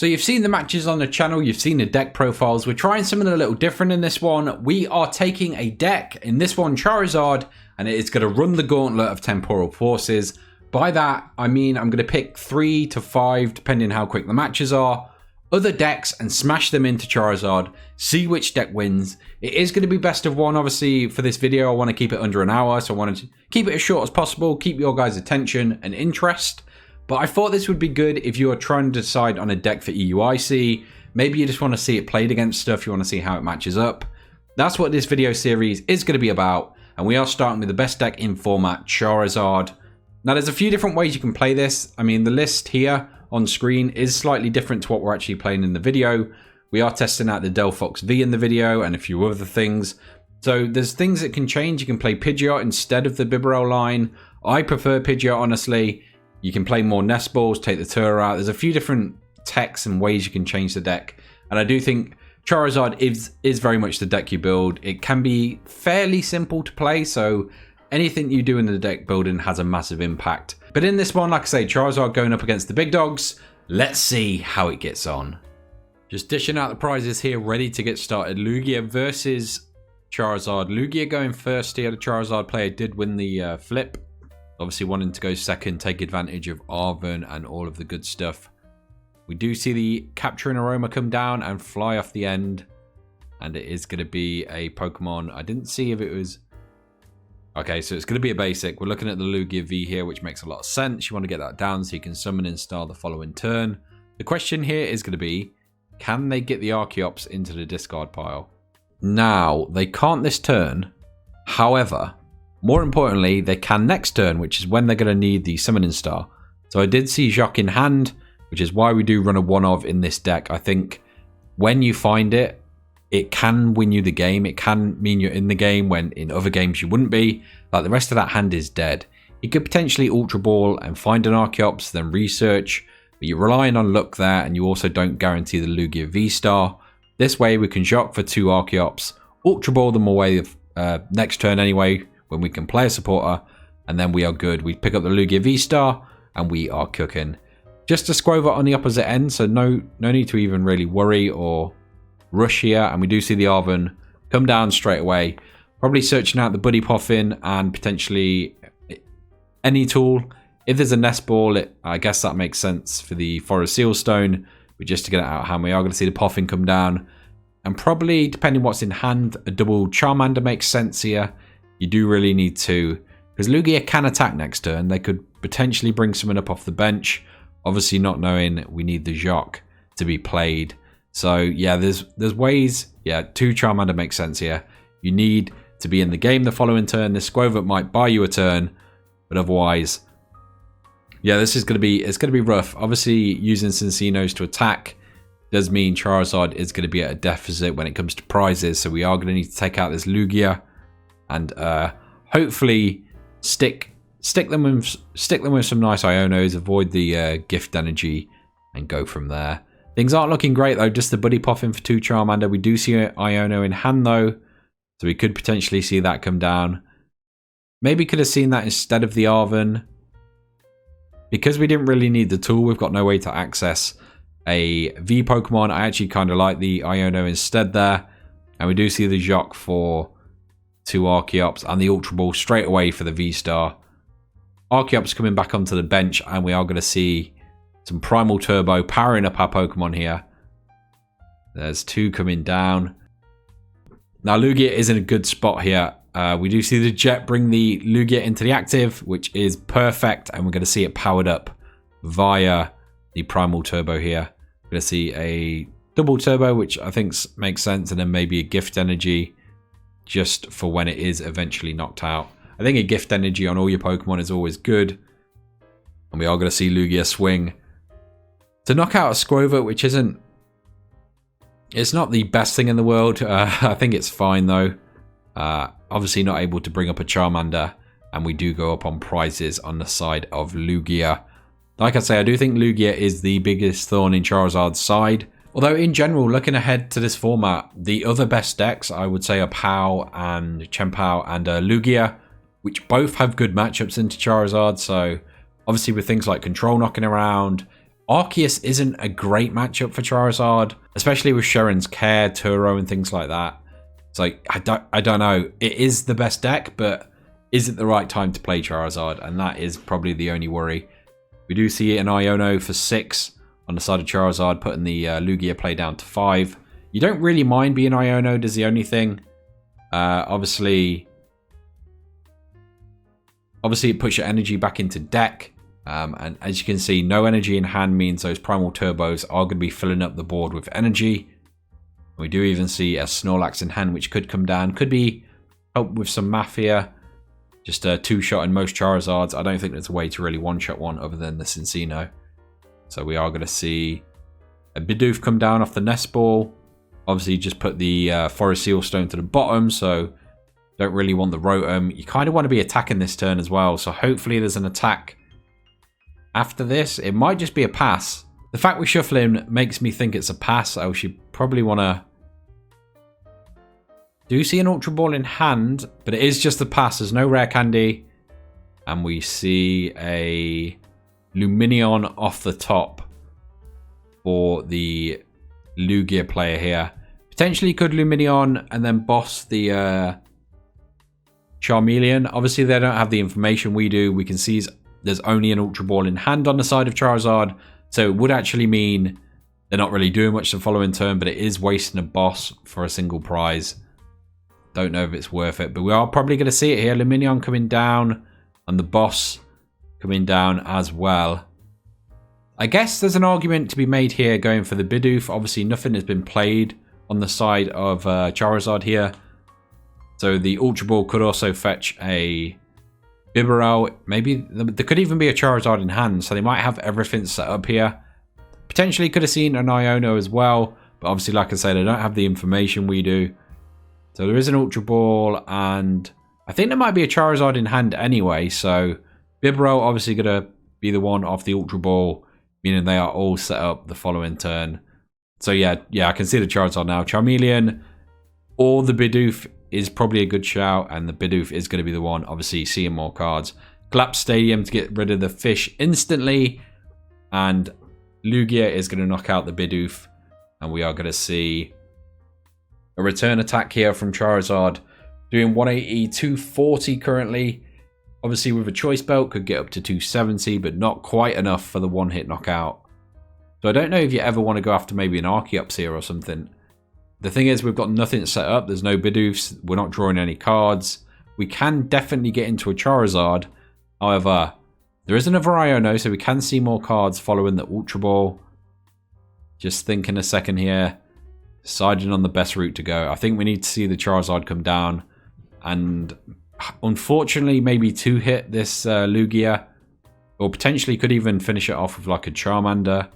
So you've seen the matches on the channel, you've seen the deck profiles. We're trying something a little different in this one. We are taking a deck, in this one Charizard, and it is going to run the gauntlet of Temporal Forces. By that, I mean I'm going to pick 3 to 5, depending how quick the matches are, other decks and smash them into Charizard, see which deck wins. It is going to be best of one, obviously, for this video. I want to keep it under an hour, so I wanted to keep it as short as possible, keep your guys' attention and interest. But I thought this would be good if you are trying to decide on a deck for EUIC. Maybe you just want to see it played against stuff, you want to see how it matches up. That's what this video series is going to be about, and we are starting with the best deck in format, Charizard. Now, there's a few different ways you can play this. I mean, the list here on screen is slightly different to what we're actually playing in the video. We are testing out the Delphox V in the video and a few other things. So there's things that can change. You can play Pidgeot instead of the Bibarel line. I prefer Pidgeot, honestly. You can play more Nest Balls, take the Tour out. There's a few different techs and ways you can change the deck. And I do think Charizard is very much the deck you build. It can be fairly simple to play, so anything you do in the deck building has a massive impact. But in this one, like I say, Charizard going up against the big dogs. Let's see how it gets on. Just dishing out the prizes here, ready to get started. Lugia versus Charizard. Lugia going first here. The Charizard player did win the flip. Obviously wanting to go second, take advantage of Arven and all of the good stuff. We do see the Capturing Aroma come down and fly off the end. And it is going to be a Pokemon. I didn't see if it was... Okay, so it's going to be a basic. We're looking at the Lugia V here, which makes a lot of sense. You want to get that down so you can summon and style the following turn. The question here is going to be, can they get the Archeops into the discard pile? Now, they can't this turn. However, more importantly, they can next turn, which is when they're going to need the Summoning Star. So I did see Jacques in hand, which is why we do run a one-of in this deck. I think when you find it, it can win you the game. It can mean you're in the game when in other games you wouldn't be. Like the rest of that hand is dead. You could potentially Ultra Ball and find an Archeops, then research, but you're relying on luck there, and you also don't guarantee the Lugia V-Star. This way we can Jacques for 2 Archeops, Ultra Ball them away next turn anyway, when we can play a supporter, and then we are good. We pick up the Lugia V-Star, and we are cooking. Just a Squova on the opposite end, so no need to even really worry or rush here. And we do see the Arven come down straight away. Probably searching out the Buddy Poffin and potentially any tool. If there's a Nest Ball, I guess that makes sense for the Forest Sealstone. But just to get it out of hand, we are going to see the Poffin come down. And probably, depending what's in hand, a double Charmander makes sense here. You do really need to, because Lugia can attack next turn. They could potentially bring someone up off the bench. Obviously not knowing we need the Jacques to be played. So yeah, there's ways. Yeah, 2 Charmander makes sense here. You need to be in the game the following turn. This Squova might buy you a turn, but otherwise, yeah, this is going to be rough. Obviously, using Cinccino's to attack does mean Charizard is going to be at a deficit when it comes to prizes. So we are going to need to take out this Lugia and hopefully stick them with some nice Ionos. Avoid the gift energy and go from there. Things aren't looking great though. Just the Buddy Poffin for 2 Charmander. We do see Iono in hand though, so we could potentially see that come down. Maybe could have seen that instead of the Arven. Because we didn't really need the tool, we've got no way to access a V Pokemon. I actually kind of like the Iono instead there. And we do see the Jacques for 2 Archeops and the Ultra Ball straight away for the V-Star. Archeops coming back onto the bench, and we are going to see some Primal Turbo powering up our Pokemon here. There's 2 coming down. Now Lugia is in a good spot here. We do see the Jet bring the Lugia into the active, which is perfect. And we're going to see it powered up via the Primal Turbo here. We're going to see a double Turbo, which I think makes sense. And then maybe a Gift Energy just for when it is eventually knocked out. I think a Gift Energy on all your Pokemon is always good. And we are going to see Lugia swing to knock out a Squova, which isn't... It's not the best thing in the world. I think it's fine, though. Obviously not able to bring up a Charmander. And we do go up on prizes on the side of Lugia. Like I say, I do think Lugia is the biggest thorn in Charizard's side. Although, in general, looking ahead to this format, the other best decks, I would say, are Pao and Chen-Pao and Lugia, which both have good matchups into Charizard. So, obviously, with things like Control knocking around, Arceus isn't a great matchup for Charizard, especially with Sharon's Care, Turo, and things like that. It's like, I don't know. It is the best deck, but is it the right time to play Charizard? And that is probably the only worry. We do see an Iono for 6 on the side of Charizard, putting the Lugia play down to 5. You don't really mind being Iono'd is the only thing. Obviously it puts your energy back into deck. And as you can see, no energy in hand means those Primal Turbos are going to be filling up the board with energy. We do even see a Snorlax in hand, which could come down. Could be help with some Mafia. Just a 2-shot in most Charizards. I don't think there's a way to really one-shot one other than the Cincino. So we are going to see a Bidoof come down off the Nest Ball. Obviously, just put the Forest Seal Stone to the bottom, so don't really want the Rotom. You kind of want to be attacking this turn as well, so hopefully there's an attack after this. It might just be a pass. The fact we're shuffling makes me think it's a pass. I should probably want to... Do see an Ultra Ball in hand, but it is just a pass. There's no rare candy. And we see a Lumineon off the top for the Lugia player here. Potentially could Lumineon and then boss the Charmeleon. Obviously, they don't have the information we do. We can see there's only an Ultra Ball in hand on the side of Charizard. So it would actually mean they're not really doing much the following turn, but it is wasting a boss for a single prize. Don't know if it's worth it, but we are probably going to see it here. Lumineon coming down and the boss coming down as well. I guess there's an argument to be made here going for the Bidoof. Obviously, nothing has been played on the side of Charizard here. So the Ultra Ball could also fetch a Bibarel. Maybe there could even be a Charizard in hand, so they might have everything set up here. Potentially could have seen an Iono as well, but obviously, like I said, they don't have the information we do. So there is an Ultra Ball, and I think there might be a Charizard in hand anyway, so Bibarel obviously going to be the one off the Ultra Ball, meaning they are all set up the following turn. So yeah, I can see the Charizard now. Charmeleon or the Bidoof is probably a good shout, and the Bidoof is going to be the one, obviously seeing more cards. Collapse Stadium to get rid of the fish instantly, and Lugia is going to knock out the Bidoof, and we are going to see a return attack here from Charizard, doing 180, 240 currently. Obviously with a choice belt could get up to 270, but not quite enough for the one-hit knockout. So I don't know if you ever want to go after maybe an Archeops here or something. The thing is, we've got nothing set up. There's no Bidoofs. We're not drawing any cards. We can definitely get into a Charizard. However, there is another Iono, so we can see more cards following the Ultra Ball. Just thinking a second here. Deciding on the best route to go. I think we need to see the Charizard come down. And unfortunately, maybe 2-hit this Lugia. Or potentially could even finish it off with like a Charmander.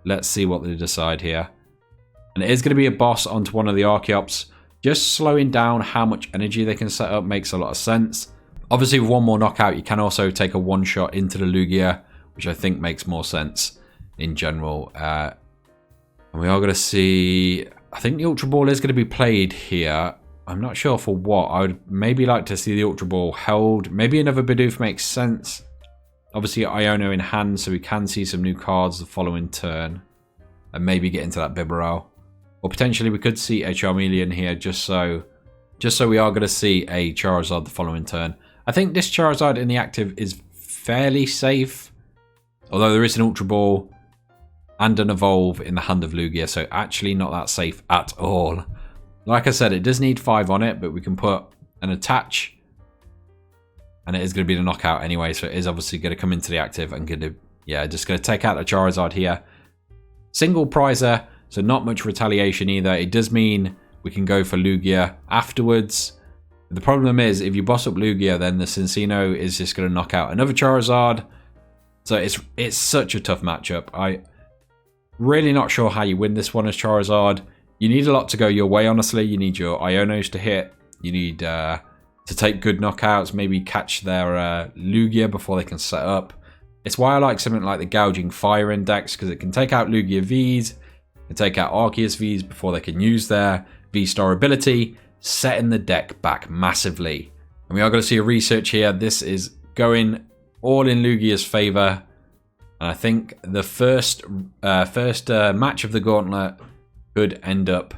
Let's see what they decide here. And it is going to be a boss onto one of the Archeops. Just slowing down how much energy they can set up makes a lot of sense. Obviously, with one more knockout, you can also take a one-shot into the Lugia, which I think makes more sense in general. And we are going to see... I think the Ultra Ball is going to be played here. I'm not sure for what. I would maybe like to see the Ultra Ball held. Maybe another Bidoof makes sense. Obviously, Iono in hand, so we can see some new cards the following turn. And maybe get into that Bibarel. Or potentially we could see a Charmeleon here, just so we are going to see a Charizard the following turn. I think this Charizard in the active is fairly safe. Although there is an Ultra Ball and an Evolve in the hand of Lugia, so actually not that safe at all. Like I said, it does need 5 on it, but we can put an attach. And it is going to be the knockout anyway, so it is obviously going to come into the active and going to, yeah, just going to take out the Charizard here. Single prizer, so not much retaliation either. It does mean we can go for Lugia afterwards. The problem is, if you boss up Lugia, then the Cincino is just going to knock out another Charizard. So it's such a tough matchup. I really not sure how you win this one as Charizard. You need a lot to go your way, honestly. You need your Ionos to hit. You need to take good knockouts, maybe catch their Lugia before they can set up. It's why I like something like the Gouging Fire Index, because it can take out Lugia Vs, and take out Arceus Vs before they can use their V-Star ability, setting the deck back massively. And we are going to see a research here. This is going all in Lugia's favor. And I think the first match of the gauntlet could end up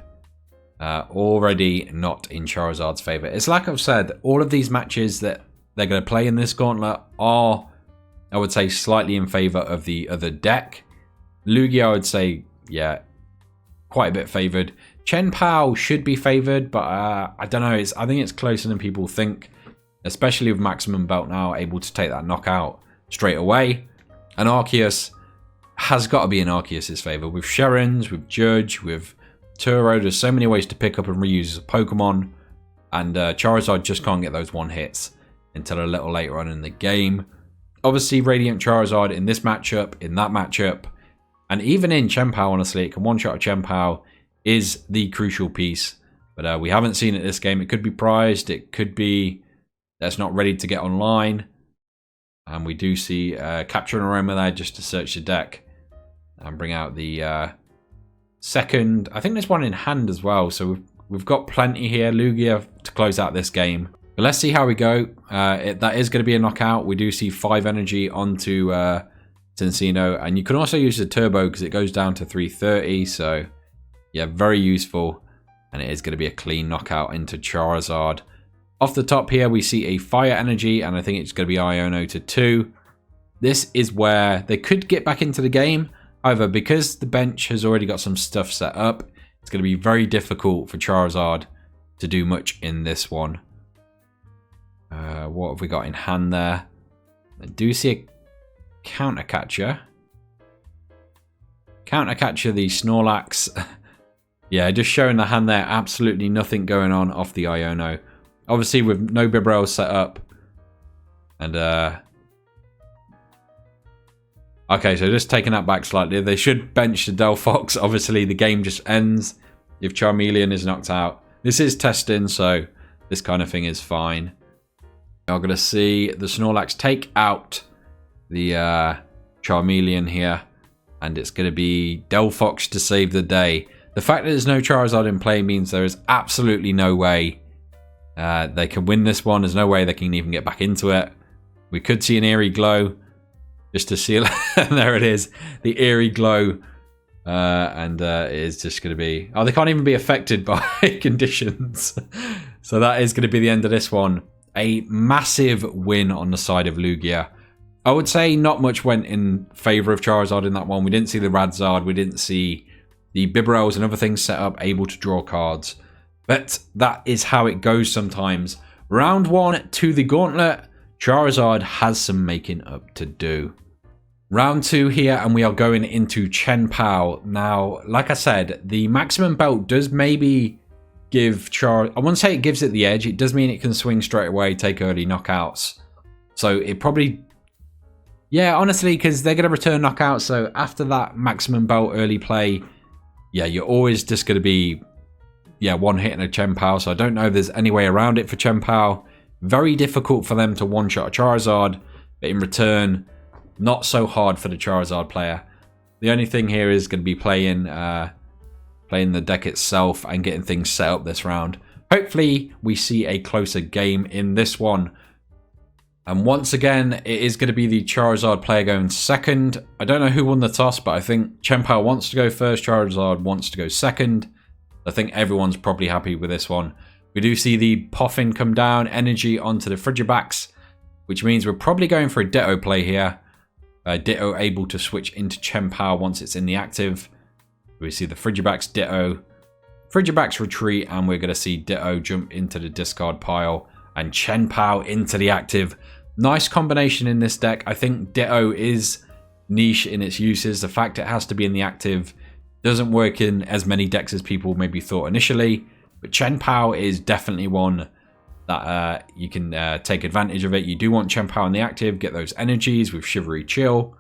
already not in Charizard's favor. It's like I've said, all of these matches that they're going to play in this gauntlet are, I would say, slightly in favor of the other deck. Lugia, I would say, yeah, quite a bit favored. Chen-Pao should be favored, but I don't know. I think it's closer than people think, especially with Maximum Belt now able to take that knockout straight away. And Arceus has got to be in Arceus' favor. With Sherons, with Judge, with Turo, there's so many ways to pick up and reuse a Pokemon. And Charizard just can't get those one hits until a little later on in the game. Obviously, Radiant Charizard in this matchup, in that matchup, and even in Chen-Pao, honestly, it can one-shot a Chen-Pao is the crucial piece. But we haven't seen it this game. It could be prized. It could be that's not ready to get online. And we do see Capture an Aroma there just to search the deck and bring out the second. I think there's one in hand as well. So we've got plenty here. Lugia to close out this game. But let's see how we go. That is going to be a knockout. We do see 5 energy onto Cincino. And you can also use the turbo because it goes down to 330. So yeah, very useful. And it is going to be a clean knockout into Charizard. Off the top here, we see a fire energy, and I think it's going to be Iono to 2. This is where they could get back into the game. However, because the bench has already got some stuff set up, it's going to be very difficult for Charizard to do much in this one. What have we got in hand there? I do see a counter catcher. Counter catcher, the Snorlax. Yeah, just showing the hand there. Absolutely nothing going on off the Iono. Obviously, with no Bibarel set up. And, okay, so just taking that back slightly. They should bench the Delphox. Obviously, the game just ends if Charmeleon is knocked out. This is testing, so this kind of thing is fine. I'm going to see the Snorlax take out the Charmeleon here. And it's going to be Delphox to save the day. The fact that there's no Charizard in play means there is absolutely no way they can win this one. There's no way they can even get back into it. We could see an Eerie Glow just to seal. There it is, the Eerie Glow, and it is just going to be. Oh, they can't even be affected by conditions. So that is going to be the end of this one. A massive win on the side of Lugia. I would say not much went in favor of Charizard in that one. We didn't see the Radzard. We didn't see the Bibarels and other things set up able to draw cards. But that is how it goes sometimes. Round 1 to the Gauntlet. Charizard has some making up to do. Round 2 here, and we are going into Chen-Pao. Now, like I said, the Maximum Belt does maybe give I wouldn't say it gives it the edge. It does mean it can swing straight away, take early knockouts. So it probably... Yeah, honestly, because they're going to return knockouts. So after that Maximum Belt early play, yeah, you're always just going to be... Yeah, one hit in a Chen-Pao, so I don't know if there's any way around it for Chen-Pao. Very difficult for them to one-shot a Charizard, but in return, not so hard for the Charizard player. The only thing here is going to be playing the deck itself and getting things set up this round. Hopefully, we see a closer game in this one. And once again, it is going to be the Charizard player going second. I don't know who won the toss, but I think Chen-Pao wants to go first, Charizard wants to go second. I think everyone's probably happy with this one. We do see the Poffin come down, energy onto the Frigibacks, which means we're probably going for a Ditto play here. Ditto able to switch into Chen-Pao once it's in the active. We see the Frigibacks Ditto. Frigibacks retreat, and we're going to see Ditto jump into the discard pile and Chen-Pao into the active. Nice combination in this deck. I think Ditto is niche in its uses. The fact it has to be in the active doesn't work in as many decks as people maybe thought initially, but Chen-Pao is definitely one that you can take advantage of it. You do want Chen-Pao in the active, get those energies with Shivery Chill.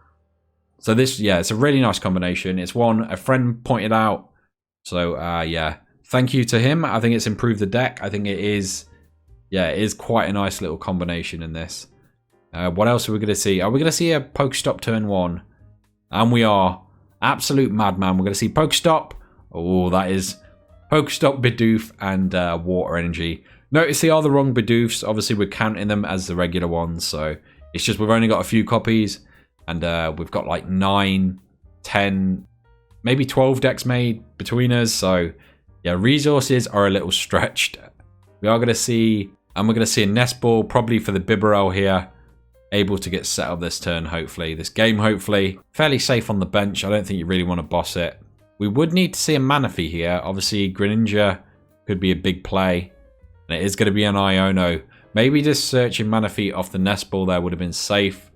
So this, yeah, it's a really nice combination. It's one a friend pointed out. So yeah, thank you to him. I think it's improved the deck. I think it is, yeah, it is quite a nice little combination in this. What else are we going to see? Are we going to see a Pokestop turn 1? And we are. Absolute madman. We're going to see Pokestop. Oh, that is Pokestop, Bidoof, and Water Energy. Notice they are the wrong Bidoofs. Obviously, we're counting them as the regular ones. So it's just we've only got a few copies. And we've got like 9, 10, maybe 12 decks made between us. So yeah, resources are a little stretched. We are going to see, and we're going to see a nest ball probably for the Bibarel here. Able to get set up this turn, hopefully. This game, hopefully. Fairly safe on the bench. I don't think you really want to boss it. We would need to see a Manaphy here. Obviously, Greninja could be a big play. And it is going to be an Iono. Maybe just searching Manaphy off the nest ball there would have been safe.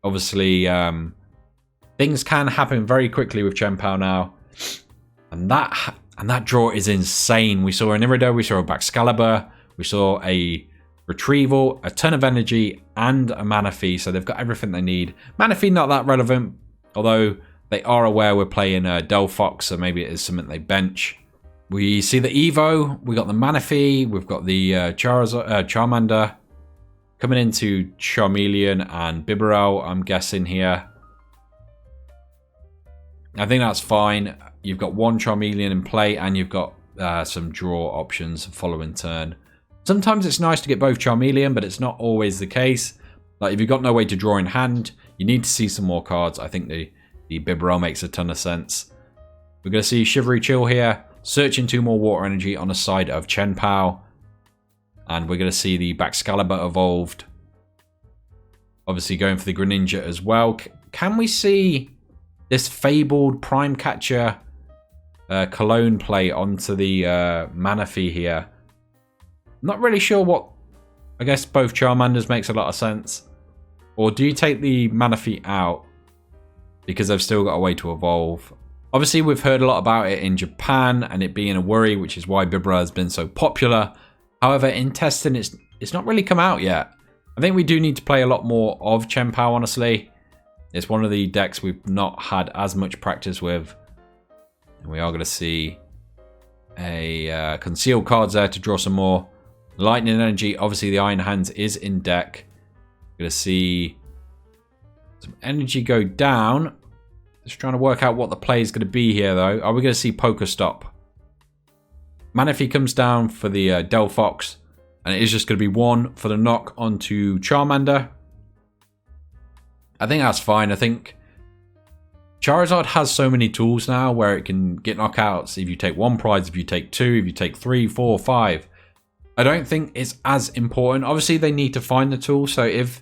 Obviously, things can happen very quickly with Chen-Pao now. And that draw is insane. We saw an Irido, we saw a Baxcalibur, we saw a Retrieval, a ton of energy, and a Manaphy. So they've got everything they need. Manaphy not that relevant, although they are aware we're playing Delphox, so maybe it is something they bench. We see the Evo, we got the Manaphy, we've got the Charmander coming into Charmeleon and Bibarel, I'm guessing here. I think that's fine. You've got one Charmeleon in play, and you've got some draw options following turn. Sometimes it's nice to get both Charmeleon, but it's not always the case. Like, if you've got no way to draw in hand, you need to see some more cards. I think the Bibarel makes a ton of sense. We're going to see Shivery Chill here, searching 2 more water energy on the side of Chen-Pao. And we're going to see the Baxcalibur evolved. Obviously going for the Greninja as well. Can we see this fabled Prime Catcher Cologne play onto the Manaphy here? Not really sure what. I guess both Charmanders makes a lot of sense. Or do you take the Manaphy out because they've still got a way to evolve? Obviously, we've heard a lot about it in Japan and it being a worry, which is why Bibarel has been so popular. However, in testing, it's not really come out yet. I think we do need to play a lot more of Chen-Pao, honestly. It's one of the decks we've not had as much practice with. And we are going to see a concealed cards there to draw some more. Lightning energy, obviously the Iron Hands is in deck. We're going to see some energy go down. Just trying to work out what the play is going to be here, though. Are we going to see Pokestop? Manaphy comes down for the Delphox, and it is just going to be 1 for the knock onto Charmander. I think that's fine. I think Charizard has so many tools now where it can get knockouts if you take 1 prize, if you take 2, if you take 3, 4, 5. I don't think it's as important. Obviously, they need to find the tool. So if,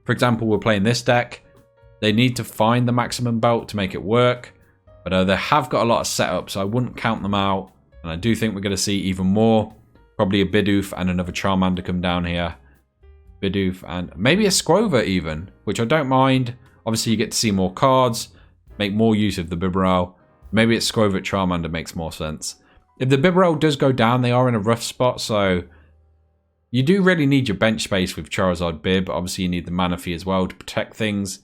for example, we're playing this deck, they need to find the maximum belt to make it work. But they have got a lot of setup, so I wouldn't count them out. And I do think we're going to see even more. Probably a Bidoof and another Charmander come down here. Bidoof and maybe a Squover even, which I don't mind. Obviously, you get to see more cards, make more use of the Bibarel. Maybe it's Squover Charmander makes more sense. If the Bibarel does go down, they are in a rough spot, so you do really need your bench space with Charizard Bib. Obviously, you need the Manaphy as well to protect things.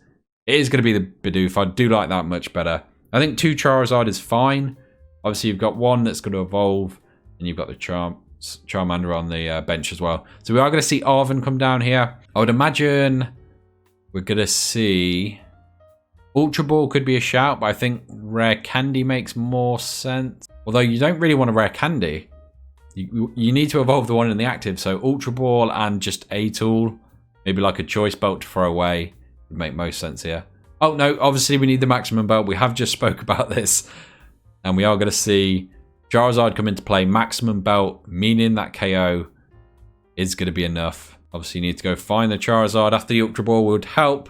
It is going to be the Bidoof. I do like that much better. I think 2 Charizard is fine. Obviously, you've got 1 that's going to evolve, and you've got the Charmander on the bench as well. So we are going to see Arven come down here. I would imagine we're going to see Ultra Ball could be a shout, but I think Rare Candy makes more sense. Although you don't really want a Rare Candy. You need to evolve the one in the active, so Ultra Ball and just a tool, maybe like a Choice Belt to throw away, would make most sense here. Oh no, obviously we need the Maximum Belt. We have just spoke about this, and we are going to see Charizard come into play. Maximum Belt, meaning that KO is going to be enough. Obviously you need to go find the Charizard after the Ultra Ball would help.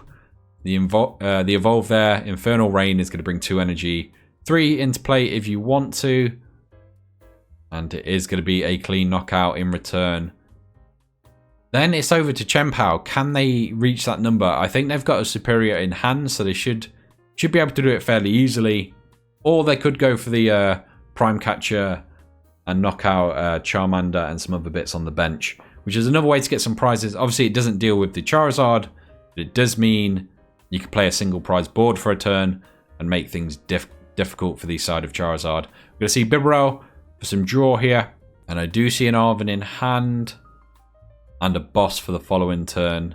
The evolve there, Infernal Rain is going to bring 2 energy, 3 into play if you want to. And it is going to be a clean knockout in return. Then it's over to Chen-Pao. Can they reach that number? I think they've got a superior in hand, so they should be able to do it fairly easily. Or they could go for the Prime Catcher and knock out Charmander and some other bits on the bench, which is another way to get some prizes. Obviously, it doesn't deal with the Charizard, but it does mean you can play a single prize board for a turn and make things difficult for the side of Charizard. We're going to see Bibarel for some draw here, and I do see an Arven in hand and a boss for the following turn.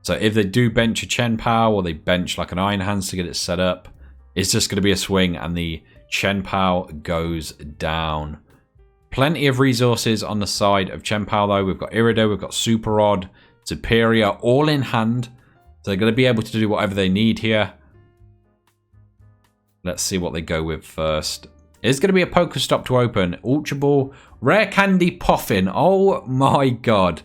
So if they do bench a Chen-Pao or they bench like an Iron Hands to get it set up, it's just going to be a swing and the Chen-Pao goes down. Plenty of resources on the side of Chen-Pao though. We've got Irido, we've got Super Rod, Superior, all in hand. So they're going to be able to do whatever they need here. Let's see what they go with first. It's going to be a Pokestop to open. Ultra Ball, Rare Candy Poffin. Oh my god.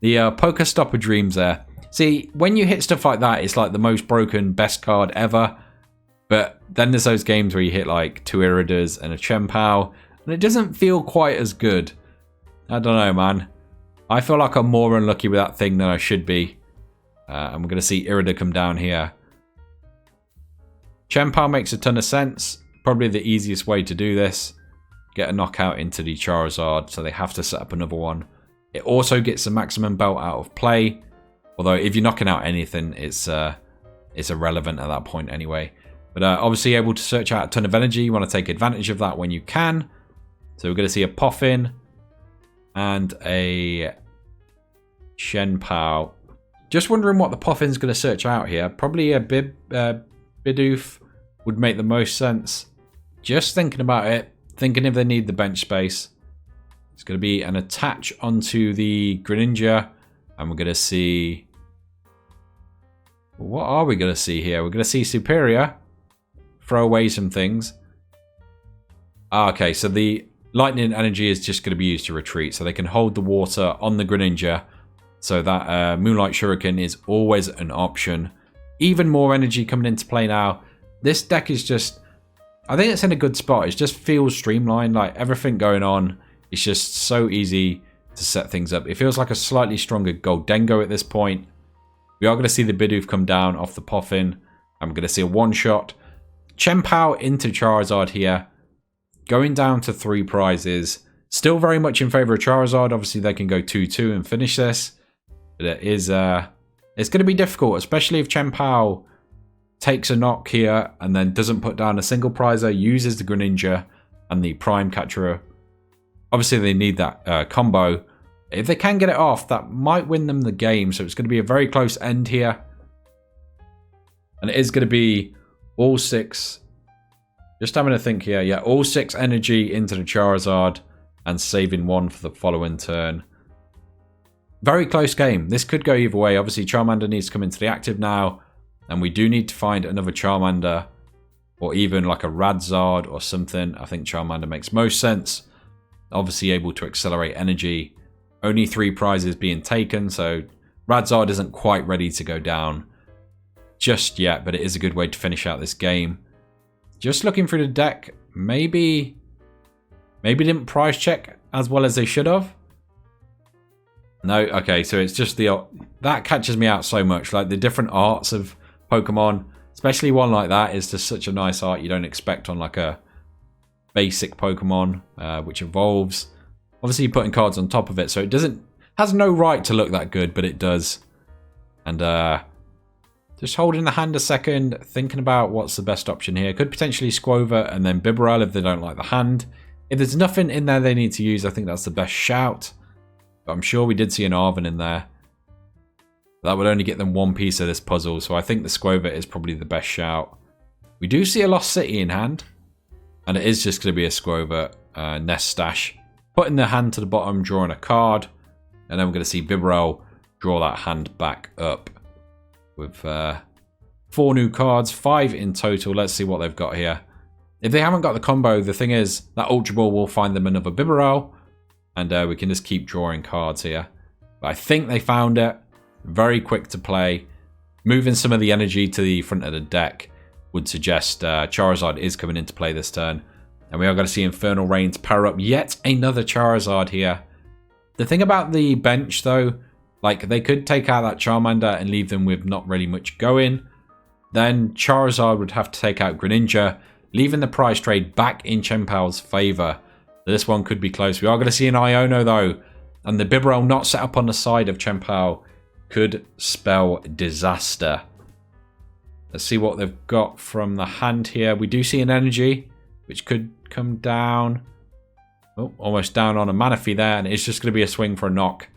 The Pokestop of dreams there. See, when you hit stuff like that, it's like the most broken best card ever. But then there's those games where you hit like 2 Iridas and a Chen-Pao, and it doesn't feel quite as good. I don't know, man. I feel like I'm more unlucky with that thing than I should be. And we're going to see Irida come down here. Chen-Pao makes a ton of sense. Probably the easiest way to do this. Get a knockout into the Charizard, so they have to set up another one. It also gets the maximum belt out of play. Although if you're knocking out anything, it's irrelevant at that point anyway. But obviously able to search out a ton of energy. You want to take advantage of that when you can. So we're going to see a Poffin and a Chien-Pao. Just wondering what the Poffin's going to search out here. Probably a BDIF would make the most sense. Just thinking about it. Thinking if they need the bench space. It's going to be an attach onto the Greninja. And we're going to see... What are we going to see here? We're going to see Superior. Throw away some things. Okay, so the lightning energy is just going to be used to retreat. So they can hold the water on the Greninja. So that Moonlight Shuriken is always an option. Even more energy coming into play now. This deck is just... I think it's in a good spot. It just feels streamlined. Like everything going on. It's just so easy to set things up. It feels like a slightly stronger Goldengo at this point. We are going to see the BDIF come down off the Poffin. I'm going to see a one-shot. Chen-Pao into Charizard here. Going down to 3 prizes. Still very much in favour of Charizard. Obviously, they can go 2-2 and finish this. But it is, it's going to be difficult, especially if Chen-Pao takes a knock here and then doesn't put down a single prizer, uses the Greninja and the Prime Catcher. Obviously, they need that combo. If they can get it off, that might win them the game. So it's going to be a very close end here. And it is going to be all 6. Just having a think here. Yeah, all 6 energy into the Charizard and saving 1 for the following turn. Very close game. This could go either way. Obviously, Charmander needs to come into the active now. And we do need to find another Charmander. Or even like a Radzard or something. I think Charmander makes most sense. Obviously able to accelerate energy. Only 3 prizes being taken. So Radzard isn't quite ready to go down just yet. But it is a good way to finish out this game. Just looking through the deck. Maybe didn't prize check as well as they should have. No, okay, so it's just the... That catches me out so much. Like the different arts of Pokemon, especially one like that, is just such a nice art you don't expect on like a basic Pokemon, which evolves. Obviously, you're putting cards on top of it, so it has no right to look that good, but it does. And just holding the hand a second, thinking about what's the best option here. Could potentially Squover and then Bibarel if they don't like the hand. If there's nothing in there they need to use, I think that's the best shout. But I'm sure we did see an Arven in there. That would only get them 1 piece of this puzzle, so I think the Squover is probably the best shout. We do see a Lost City in hand. And it is just going to be a Squover Nest Stash. Putting the hand to the bottom, drawing a card. And then we're going to see Bibarel draw that hand back up. With 4 new cards, 5 in total. Let's see what they've got here. If they haven't got the combo, the thing is that Ultra Ball will find them another Bibarel. And we can just keep drawing cards here. But I think they found it. Very quick to play. Moving some of the energy to the front of the deck would suggest Charizard is coming into play this turn. And we are going to see Infernal Rains power up yet another Charizard here. The thing about the bench though, like they could take out that Charmander and leave them with not really much going. Then Charizard would have to take out Greninja, leaving the prize trade back in Chen-Pao's favour. This one could be close. We are going to see an Iono though. And the Bibarel not set up on the side of Chen-Pao could spell disaster. Let's see what they've got from the hand here. We do see an energy, which could come down. Oh, almost down on a Manaphy there. And it's just going to be a swing for a knock.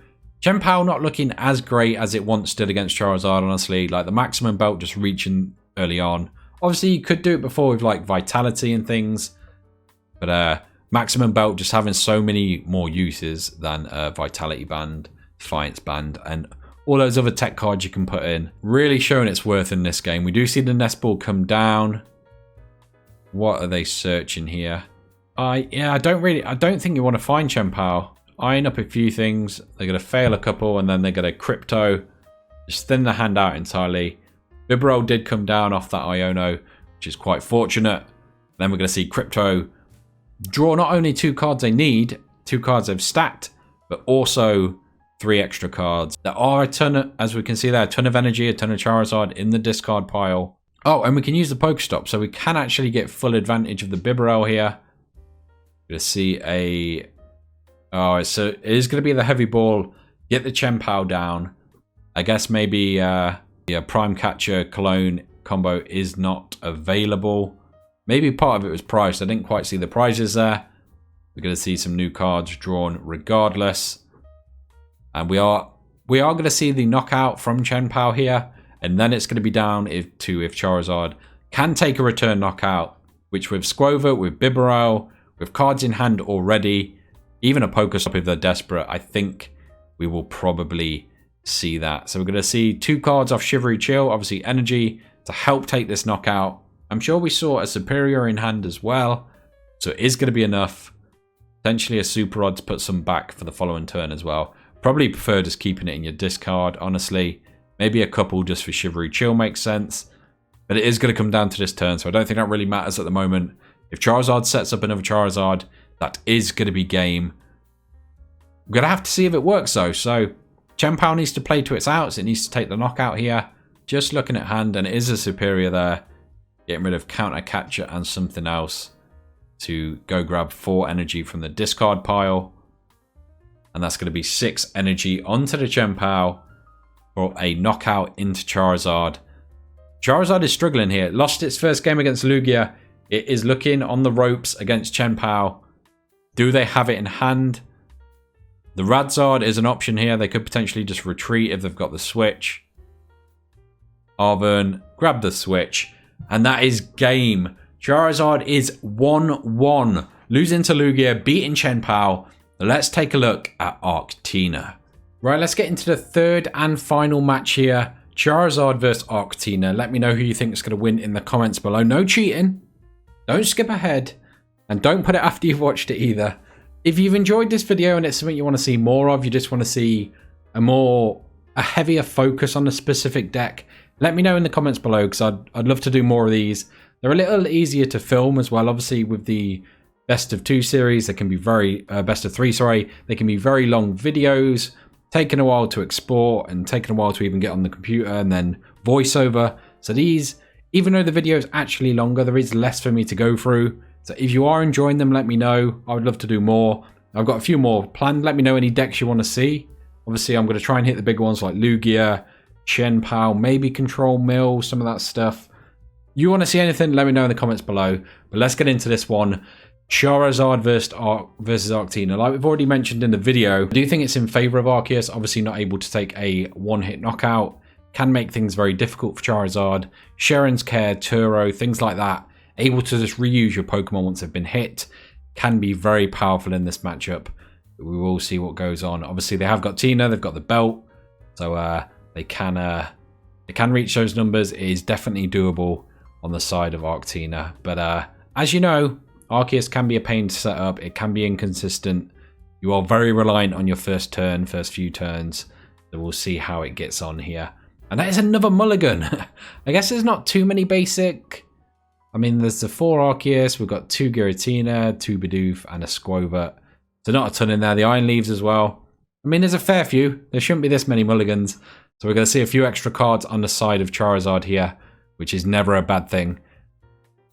Chen-Pao not looking as great as it once did against Charizard, honestly. Like the maximum belt just reaching early on. Obviously, you could do it before with like Vitality and things. But maximum belt just having so many more uses than Vitality Band, Defiance Band, and all those other tech cards you can put in. Really showing its worth in this game. We do see the nest ball come down. What are they searching here? I don't think you want to find Chen-Pao. Eyeing up a few things. They're going to fail a couple and then they're going to crypto. Just thin the hand out entirely. Bibarel did come down off that Iono, which is quite fortunate. Then we're going to see crypto draw not only 2 cards they need, 2 cards they've stacked, but also 3 extra cards. There are a ton of, as we can see there, a ton of energy, a ton of Charizard in the discard pile. Oh, and we can use the Pokestop, so we can actually get full advantage of the Bibarel here. We're going to see a... Oh, so it is going to be the heavy ball. Get the Chen-Pao down. I guess maybe a Prime Catcher Cologne combo is not available. Maybe part of it was priced. I didn't quite see the prizes there. We're going to see some new cards drawn regardless. And we are going to see the knockout from Chen-Pao here. And then it's going to be down to if Charizard can take a return knockout. Which with Squova, with Bibarel, with cards in hand already, even a Pokestop if they're desperate, I think we will probably see that. So we're going to see 2 cards off Shivery Chill. Obviously energy to help take this knockout. I'm sure we saw a Superior in hand as well. So it is going to be enough. Potentially a Super Rod to put some back for the following turn as well. Probably prefer just keeping it in your discard, honestly. Maybe a couple just for Shivery Chill makes sense. But it is going to come down to this turn, so I don't think that really matters at the moment. If Charizard sets up another Charizard, that is going to be game. We're going to have to see if it works though. So Chen-Pao needs to play to its outs. It needs to take the knockout here. Just looking at hand, and it is a Superior there. Getting rid of Counter Catcher and something else to go grab 4 energy from the discard pile. And that's going to be 6 energy onto the Chen-Pao for a knockout into Charizard. Charizard is struggling here. It lost its first game against Lugia. It is looking on the ropes against Chen-Pao. Do they have it in hand? The Radzard is an option here. They could potentially just retreat if they've got the switch. Arvern, grab the switch. And that is game. Charizard is 1-1. Losing to Lugia, beating Chen-Pao. Let's take a look at ArcTina. Right, let's get into the third and final match here. Charizard versus ArcTina. Let me know who you think is going to win in the comments below. No cheating. Don't skip ahead. And don't put it after you've watched it either. If you've enjoyed this video and it's something you want to see more of, you just want to see a heavier focus on a specific deck, let me know in the comments below, because I'd love to do more of these. They're a little easier to film as well. Obviously, with the best of 2 series, they can be very best of 3, sorry. They can be very long videos, taking a while to export and taking a while to even get on the computer, and then voiceover. So these, even though the video is actually longer, there is less for me to go through. So if you are enjoying them, let me know. I would love to do more. I've got a few more planned. Let me know any decks you want to see. Obviously, I'm going to try and hit the big ones like Lugia, Chien-Pao, maybe Control Mill, some of that stuff. You want to see anything, let me know in the comments below. But let's get into this one. Charizard versus ArcTina. Like we've already mentioned in the video, I do think it's in favour of Arceus. Obviously not able to take a one-hit knockout. Can make things very difficult for Charizard. Sharon's Care, Turo, things like that. Able to just reuse your Pokemon once they've been hit. Can be very powerful in this matchup. We will see what goes on. Obviously they have got Tina, they've got the belt. So they can reach those numbers. It is definitely doable on the side of ArcTina. But as you know, Arceus can be a pain to set up. It can be inconsistent. You are very reliant on your first few turns. So we'll see how it gets on here. And that is another mulligan. I guess there's not too many basic. I mean, there's the 4 Arceus. We've got 2 Giratina, 2 Bidoof, and a Squova. So not a ton in there. The Iron Leaves as well. I mean, there's a fair few. There shouldn't be this many mulligans. So we're going to see a few extra cards on the side of Charizard here, which is never a bad thing.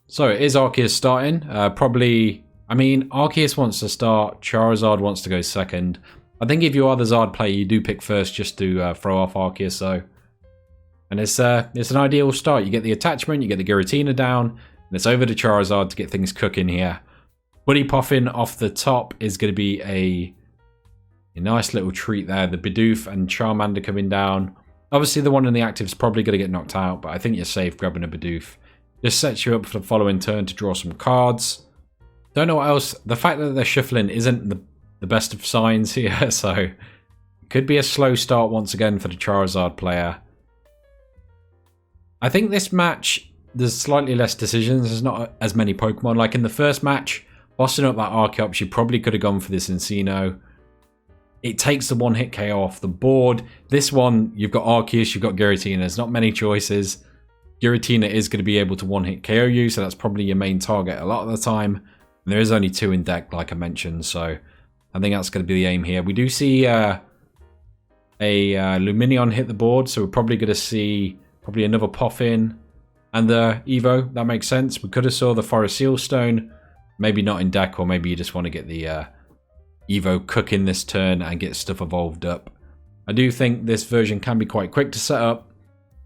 So it is Arceus starting. Probably, I mean, Arceus wants to start. Charizard wants to go second. I think if you are the Zard player, you do pick first just to throw off Arceus, though. And it's an ideal start. You get the attachment, you get the Giratina down, and it's over to Charizard to get things cooking here. Buddy Poffin off the top is going to be a nice little treat there. The Bidoof and Charmander coming down. Obviously, the one in the active is probably going to get knocked out, but I think you're safe grabbing a Bidoof. Just sets you up for the following turn to draw some cards. Don't know what else. The fact that they're shuffling isn't the best of signs here, so Could be a slow start once again for the Charizard player. I think this match, there's slightly less decisions. There's not as many Pokemon. Like in the first match, bossing up that Archeops, you probably could have gone for this Encino. It takes the one-hit KO off the board. This one, you've got Arceus, you've got Giratina. There's not many choices. Giratina is going to be able to one-hit KO you, so that's probably your main target a lot of the time. And there is only 2 in deck, like I mentioned, so I think that's going to be the aim here. We do see a Lumineon hit the board, so we're probably going to see probably another Poffin and the Evo. That makes sense. We could have saw the Forest Seal Stone, maybe not in deck, or maybe you just want to get the Evo cooking this turn and get stuff evolved up. I do think this version can be quite quick to set up,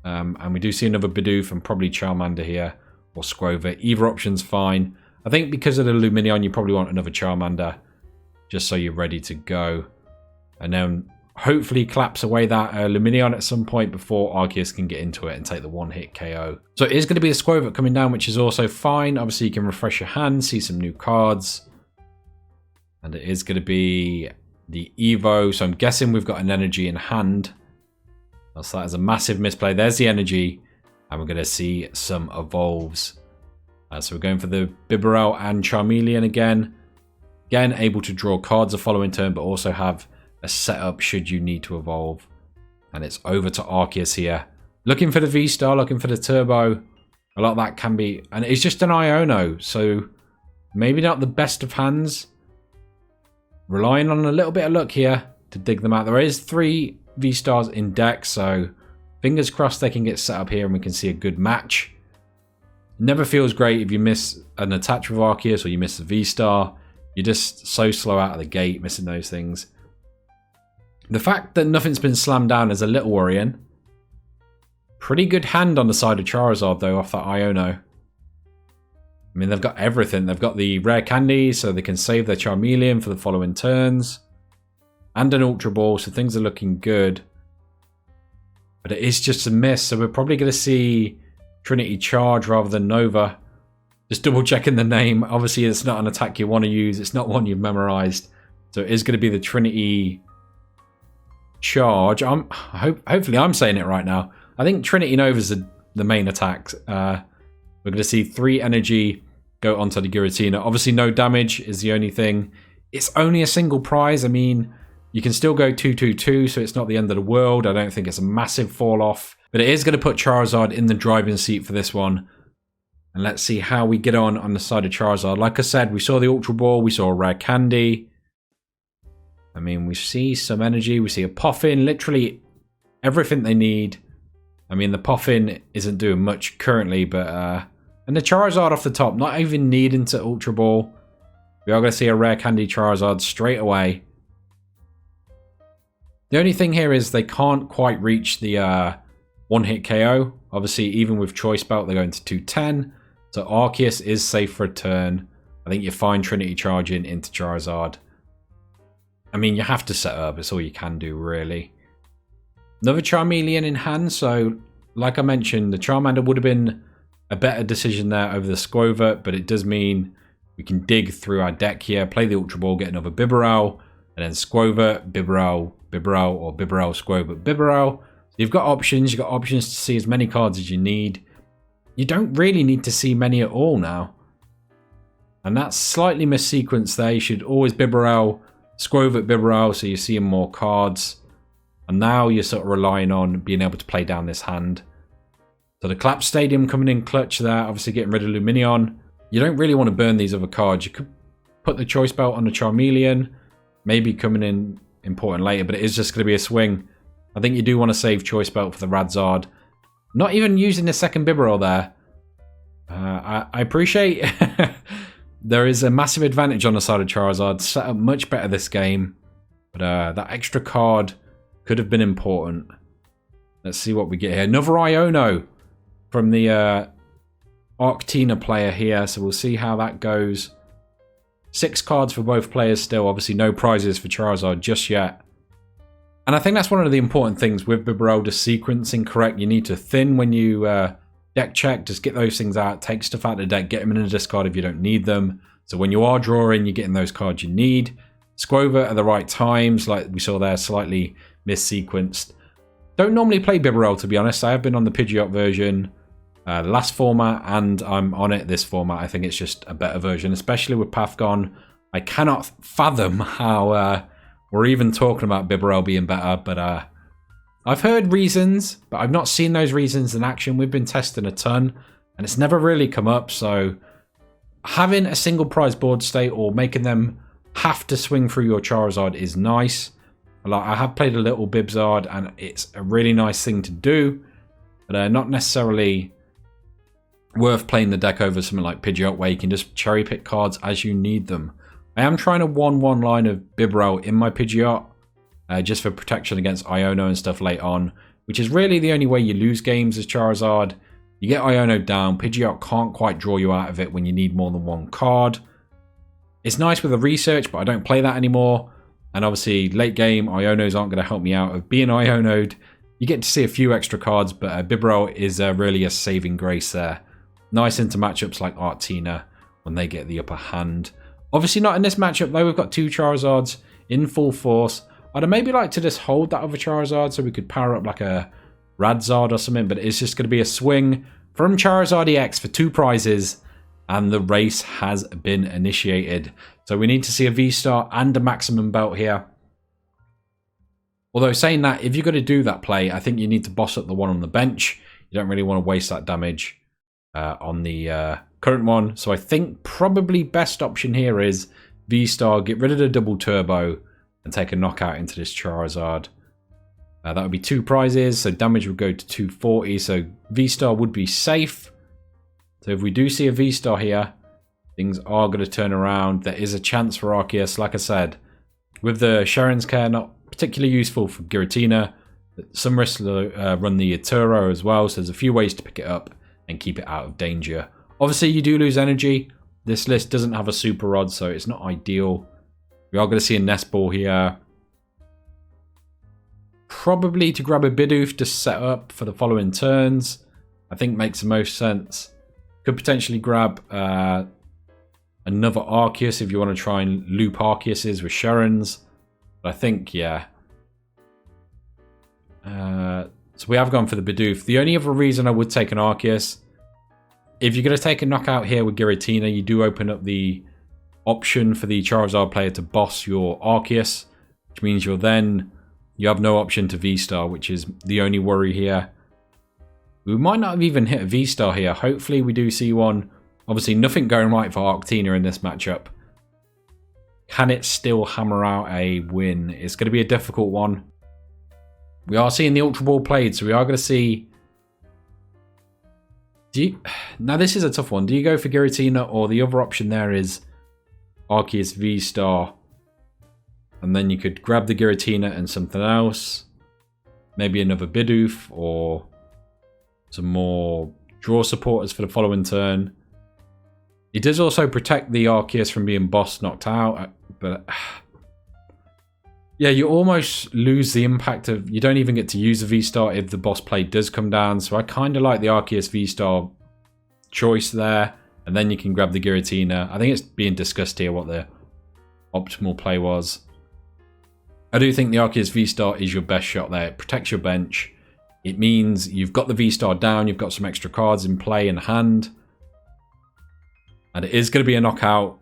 and we do see another Bidoof and probably Charmander here, or Squover. Either option's fine. I think because of the Lumineon, you probably want another Charmander, just so you're ready to go. And then hopefully claps away that Lumineon at some point before Arceus can get into it and take the one-hit KO. So it is going to be a Squover coming down, which is also fine. Obviously, you can refresh your hand, see some new cards. And it is going to be the Evo. So I'm guessing we've got an energy in hand. So that is a massive misplay. There's the energy. And we're going to see some evolves. So we're going for the Bibarel and Charmeleon again. Again, able to draw cards the following turn, but also have a setup should you need to evolve. And it's over to Arceus here. Looking for the V-Star, looking for the Turbo. A lot of that can be... And it's just an Iono, so maybe not the best of hands. Relying on a little bit of luck here to dig them out. There is 3 V-Stars in deck, so fingers crossed they can get set up here and we can see a good match. Never feels great if you miss an attach with Arceus or you miss the V-Star. You're just so slow out of the gate, missing those things. The fact that nothing's been slammed down is a little worrying. Pretty good hand on the side of Charizard, though, off that Iono. I mean, they've got everything. They've got the rare candy, so they can save their Charmeleon for the following turns. And an Ultra Ball, so things are looking good. But it is just a miss, so we're probably going to see Trinity Charge rather than Nova. Just double checking the name. Obviously, it's not an attack you want to use. It's not one you've memorized. So it is going to be the Trinity Charge. Hopefully I'm saying it right now. I think Trinity Nova is the main attack. We're going to see 3 energy go onto the Giratina. Obviously, no damage is the only thing. It's only a single prize. I mean, you can still go 2-2-2, so it's not the end of the world. I don't think it's a massive fall off. But it is going to put Charizard in the driving seat for this one. And let's see how we get on the side of Charizard. Like I said, we saw the Ultra Ball. We saw a rare candy. I mean, we see some energy. We see a Poffin. Literally everything they need. I mean, the Poffin isn't doing much currently, but... and the Charizard off the top, not even needing to Ultra Ball. We are going to see a rare candy Charizard straight away. The only thing here is they can't quite reach the one-hit KO. Obviously, even with Choice Belt, they're going to 210. So Arceus is safe for a turn. I think you're fine Trinity charging into Charizard. I mean, you have to set up. It's all you can do, really. Another Charmeleon in hand. So, like I mentioned, the Charmander would have been a better decision there over the Squover. But it does mean we can dig through our deck here. Play the Ultra Ball, get another Bibarel. And then Squover, Bibarel, Bibarel, or Bibarel, Squover, Bibarel. So you've got options. You've got options to see as many cards as you need. You don't really need to see many at all now. And that's slightly missequenced there. You should always Bibarel, Squover, Bibarel, so you're seeing more cards. And now you're sort of relying on being able to play down this hand. So the Clap Stadium coming in clutch there, obviously getting rid of Lumineon. You don't really want to burn these other cards. You could put the Choice Belt on the Charmeleon, maybe coming in important later, but it is just going to be a swing. I think you do want to save Choice Belt for the Radzard. Not even using the second Bibarel there. I appreciate there is a massive advantage on the side of Charizard. Set up much better this game. But that extra card could have been important. Let's see what we get here. Another Iono from the ArcTina player here. So we'll see how that goes. 6 cards for both players still. Obviously no prizes for Charizard just yet. And I think that's one of the important things with Bibarel, just sequencing correct. You need to thin when you deck check. Just get those things out. Take stuff out of the deck. Get them in a discard if you don't need them. So when you are drawing, you're getting those cards you need. Squover at the right times, like we saw there, slightly missequenced. Don't normally play Bibarel, to be honest. I have been on the Pidgeot version last format, and I'm on it this format. I think it's just a better version, especially with Pathgon. I cannot fathom how we're even talking about Bibarel being better, but I've heard reasons, but I've not seen those reasons in action. We've been testing a ton, and it's never really come up, so having a single prize board state or making them have to swing through your Charizard is nice. Like, I have played a little Bibzard, and it's a really nice thing to do, but not necessarily worth playing the deck over something like Pidgeot, where you can just cherry pick cards as you need them. I am trying a 1/1 line of Bibarel in my Pidgeot, just for protection against Iono and stuff late on, which is really the only way you lose games as Charizard. You get Iono down, Pidgeot can't quite draw you out of it when you need more than one card. It's nice with the research, but I don't play that anymore. And obviously, late game, Ionos aren't going to help me out of being Ionoed. You get to see a few extra cards, but Bibarel is really a saving grace there. Nice into matchups like ArcTina when they get the upper hand. Obviously not in this matchup though, we've got two Charizards in full force. I'd maybe like to just hold that other Charizard so we could power up like a Radzard or something, but it's just going to be a swing from Charizard EX for 2 prizes, and the race has been initiated. So we need to see a V-Star and a maximum belt here. Although saying that, if you're going to do that play, I think you need to boss up the one on the bench. You don't really want to waste that damage on the current one. So I think probably best option here is V-Star, get rid of the double turbo, and take a knockout into this Charizard. That would be 2 prizes, so damage would go to 240, so V-Star would be safe. So if we do see a V-Star here, things are going to turn around. There is a chance for Arceus, like I said. With the Sharon's Care, not particularly useful for Giratina. Some risks run the Turo as well, so there's a few ways to pick it up and keep it out of danger. Obviously, you do lose energy. This list doesn't have a Super Rod, so it's not ideal. We are going to see a Nest Ball here. Probably to grab a BDIF to set up for the following turns. I think makes the most sense. Could potentially grab another Arceus if you want to try and loop Arceuses with Sharon's. But I think, yeah. So we have gone for the BDIF. The only other reason I would take an Arceus, if you're going to take a knockout here with Giratina, you do open up the option for the Charizard player to boss your Arceus, which means you have no option to V-Star, which is the only worry here. We might not have even hit a V-Star here. Hopefully we do see one. Obviously nothing going right for ArcTina in this matchup. Can it still hammer out a win? It's going to be a difficult one. We are seeing the Ultra Ball played, so we are going to see... Now this is a tough one. Do you go for Giratina, or the other option there is Arceus V-Star? And then you could grab the Giratina and something else. Maybe another BDIF, or some more draw supporters for the following turn. It does also protect the Arceus from being boss knocked out, but yeah, you almost lose the impact of... You don't even get to use the V-Star if the boss play does come down, so I kind of like the Arceus V-Star choice there, and then you can grab the Giratina. I think it's being discussed here what the optimal play was. I do think the Arceus V-Star is your best shot there. It protects your bench. It means you've got the V-Star down, you've got some extra cards in play in hand. And it is going to be a knockout.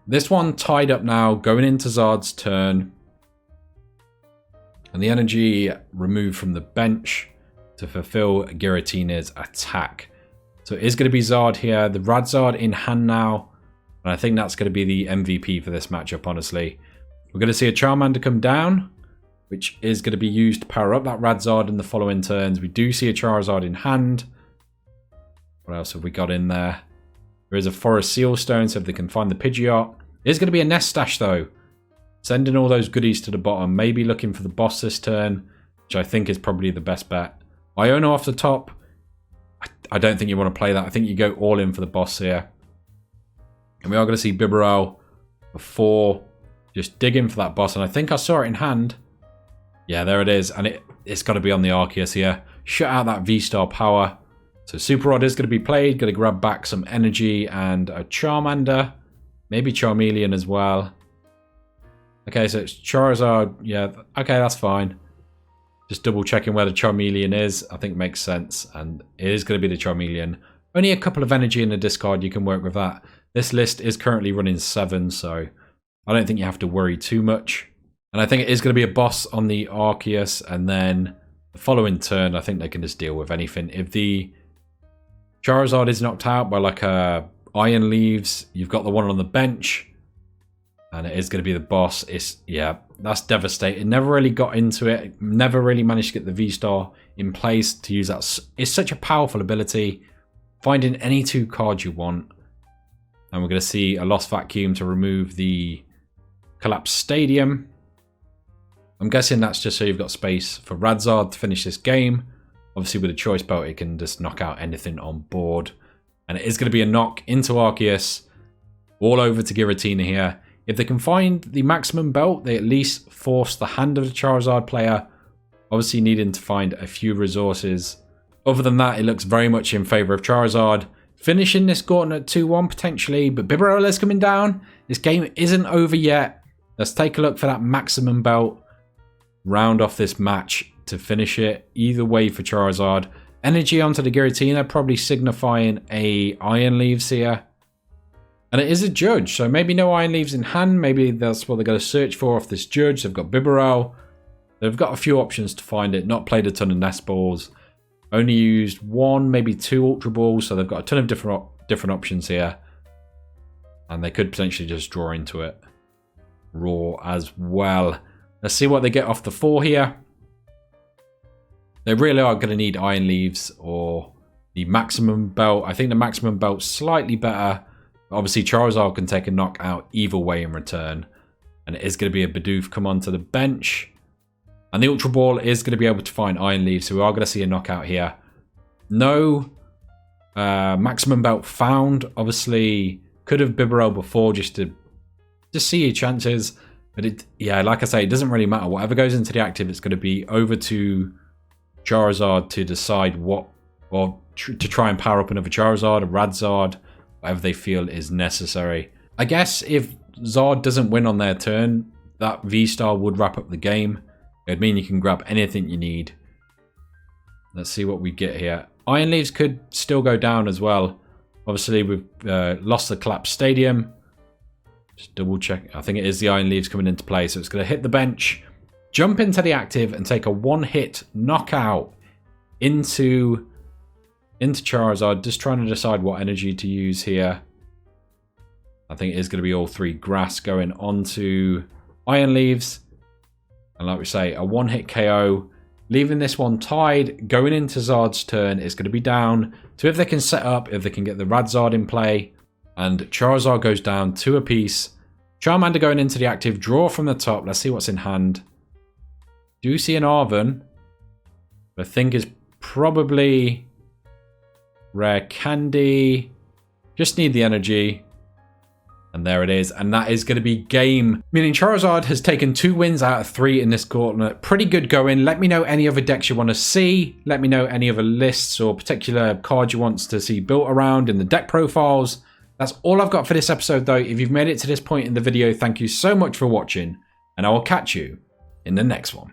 This one tied up now, going into Zard's turn. And the energy removed from the bench to fulfill Giratina's attack. So it is going to be Zard here. The Radzard in hand now. And I think that's going to be the MVP for this matchup, honestly. We're going to see a Charmander come down, which is going to be used to power up that Radzard in the following turns. We do see a Charizard in hand. What else have we got in there? There is a Forest Seal Stone, so if they can find the Pidgeot. It is going to be a Nest Stash, though. Sending all those goodies to the bottom. Maybe looking for the boss this turn, which I think is probably the best bet. Iono off the top. I don't think you want to play that. I think you go all in for the boss here. And we are going to see Bibarel before just digging for that boss. And I think I saw it in hand. Yeah, there it is. And it's got to be on the Arceus here. Shut out that V-Star power. So Super Rod is going to be played. Going to grab back some energy and a Charmander. Maybe Charmeleon as well. Okay, so it's Charizard. Yeah, okay, that's fine. Just double checking where the Charmeleon is. I think makes sense. And it is going to be the Charmeleon. Only a couple of energy in the discard. You can work with that. This list is currently running 7, so I don't think you have to worry too much. And I think it is going to be a boss on the Arceus. And then the following turn, I think they can just deal with anything. If the Charizard is knocked out by like a Iron Leaves, you've got the one on the bench. And it is going to be the boss. Yeah, that's devastating. Never really got into it. Never really managed to get the V-Star in place to use that. It's such a powerful ability. Finding any 2 cards you want. And we're going to see a Lost Vacuum to remove the Collapsed Stadium. I'm guessing that's just so you've got space for Radzard to finish this game. Obviously with a Choice Belt, it can just knock out anything on board. And it is going to be a knock into Arceus. All over to Giratina here. If they can find the maximum belt, they at least force the hand of the Charizard player. Obviously needing to find a few resources. Other than that, it looks very much in favour of Charizard. Finishing this gauntlet 2-1 potentially, but Bibarola's coming down. This game isn't over yet. Let's take a look for that maximum belt. Round off this match to finish it. Either way for Charizard. Energy onto the Giratina, probably signifying a Iron Leaves here. And it is a Judge, so maybe no Iron Leaves in hand. Maybe that's what they're going to search for off this Judge. They've got Bibarel. They've got a few options to find it. Not played a ton of Nest Balls. Only used 1, maybe 2 Ultra Balls. So they've got a ton of different options here. And they could potentially just draw into it. Raw as well. Let's see what they get off the 4 here. They really are going to need Iron Leaves or the maximum belt. I think the maximum belt's slightly better. Obviously, Charizard can take a knockout either way in return. And it is going to be a Bidoof come onto the bench. And the Ultra Ball is going to be able to find Iron Leaves. So we are going to see a knockout here. No maximum belt found. Obviously, could have Bibarel before just to see your chances. But yeah, like I say, it doesn't really matter. Whatever goes into the active, it's going to be over to Charizard to decide what, or to try and power up another Charizard, a Radzard, whatever they feel is necessary. I guess if Zard doesn't win on their turn, that V-Star would wrap up the game. It would mean you can grab anything you need. Let's see what we get here. Iron Leaves could still go down as well. Obviously, we've lost the Collapsed Stadium. Just double check. I think it is the Iron Leaves coming into play. So it's going to hit the bench, jump into the active, and take a 1-hit knockout into Charizard. Just trying to decide what energy to use here. I think it is going to be all 3 grass going onto Iron Leaves. And like we say, a 1-hit KO. Leaving this one tied. Going into Zard's turn, it's going to be down to if they can set up, if they can get the Radzard in play. And Charizard goes down 2 apiece. Charmander going into the active. Draw from the top. Let's see what's in hand. Do see an Arven. I think is probably Rare Candy. Just need the energy. And there it is. And that is going to be game. Meaning Charizard has taken 2 wins out of 3 in this gauntlet. Pretty good going. Let me know any other decks you want to see. Let me know any other lists or particular cards you want to see built around in the deck profiles. That's all I've got for this episode though. If you've made it to this point in the video, thank you so much for watching. And I will catch you in the next one.